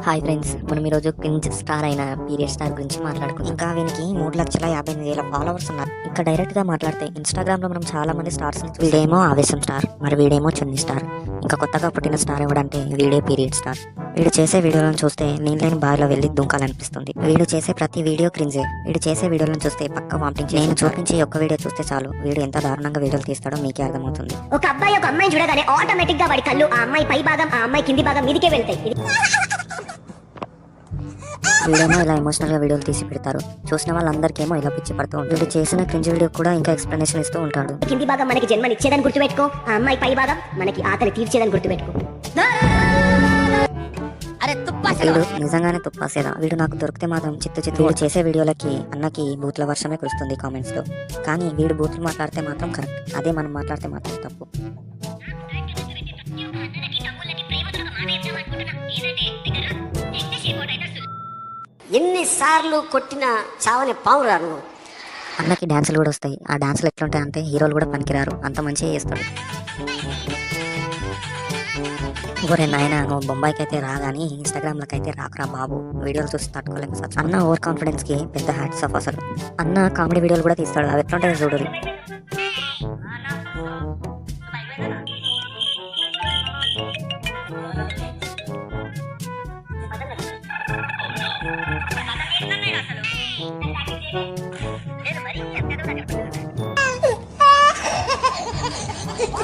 Hi friends, మనం ఈరోజు cringe star అయిన పీరియడ్ స్టార్ గురించి మాట్లాడుకుందాం. ఇంకా వీనికి 3,58,000 ఫాలోవర్స్ ఉన్నారు. ఇంకా డైరెక్ట్ గా మాట్లాడితే ఇన్స్టాగ్రామ్ లో మనం చాలా మంది స్టార్స్ ని వీడేమో ఆవేశం స్టార్, మరి వీడేమో చున్ని స్టార్. ఇంకా కొత్తగా పుట్టిన స్టార్ ఎవడంటే వీడే పీరియడ్ స్టార్. వీడు చేసే వీడియోలను చూస్తే నీళ్ళని బావిలో వెళ్ళి దుంకాలనిపిస్తుంది. వీడు చేసే ప్రతి వీడియో క్రింజే. వీడు చేసే వీడియోలను చూస్తే పక్క వామిటింగ్. నేను చూపించి ఒక్క వీడియో చూస్తే చాలు వీడు ఎంత దారుణంగా వీడియోలు తీస్తాడో మీకే అర్థమవుతుంది. ఒక అబ్బాయి ఒక అమ్మాయిని చూడగానే ఆటోమేటిక్ గా వాడి కళ్ళు ఆ అమ్మాయి పై భాగం ఆ అమ్మాయి కింది భాగం మీదికే వెళ్తాయి. వీడేమో ఇలా ఎమోషనల్ గా వీడియోలు తీసి పెడతారు. చూసిన వాళ్ళందరికేమో ఇలా పిచ్చి పడుతూ ఉంటుంది. వీడు చేసిన క్రింజ్ వీడియో కూడా ఇంకా ఎక్స్ప్లెనేషన్ ఇస్తూ ఉంటాడు. కింది భాగం మనకి జన్మనిచ్చేదని గుర్తుపెట్టుకో, ఆ అమ్మాయి పై భాగం మనకి ఆకలి తీర్చేదని గుర్తుపెట్టుకో. వీడు నిజంగానే తుప్పాసేదా. వీడు నాకు దొరికితే మాత్రం చిత్తు వీడు చేసే వీడియోలకి అన్నకి బూత్ల వర్షమే కురుస్తుంది కామెంట్స్ లో. కానీ వీడు బూత్లు మాట్లాడితే మాత్రం కరెక్ట్, అదే మనం మాట్లాడితే మాత్రం తప్పు. ఎన్నిసార్లు కొట్టిన చావని పావురా నువ్వు. అన్నకి డాన్సులు కూడా వస్తాయి. ఆ డాన్సులు ఎట్లుంటాయి అంటే హీరోలు కూడా పనికిరారు, అంత మంచిగా చేస్తాడు. ఒరే నాయన, నువ్వు బొంబాయికి అయితే రా కానీ ఇన్స్టాగ్రామ్లోకి అయితే రాకురా బాబు. వీడియోలు చూసి తట్టుకోలేము సార్. అన్న ఓవర్ కాన్ఫిడెన్స్ కి పెద్ద హ్యాట్స్ ఆఫ్. అసలు అన్న కామెడీ వీడియోలు కూడా తీస్తాడు, అవి ఎట్లుంటాయి చూడు.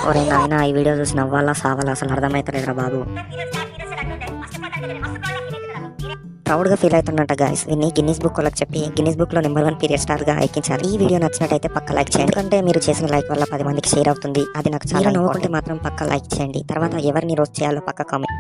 ఒరే నాయన, ఈ వీడియో చూసి నవ్వాలా సావాలా అసలు అర్థమైతలేదురా బాబు. ప్రౌడ్ గా ఫీల్ అవుతున్నట్ట గాయస్. దీన్ని గిన్నీస్ బుక్ వాళ్ళకి చెప్పి గిన్నీస్ బుక్ లో నెంబర్ 1 పీరియడ్ స్టార్ గా ఎక్కించాలి. ఈ వీడియో నచ్చినట్టయితే పక్క లైక్ చేయండి, ఎందుకంటే మీరు చేసిన లైక్ వల్ల 10 మందికి షేర్ అవుతుంది. అది నాకు చాలా నవ్వుకుంటే మాత్రం పక్క లైక్ చేయండి. తర్వాత ఎవరిని రోస్ట్ చేయాలో పక్క కామెంట్.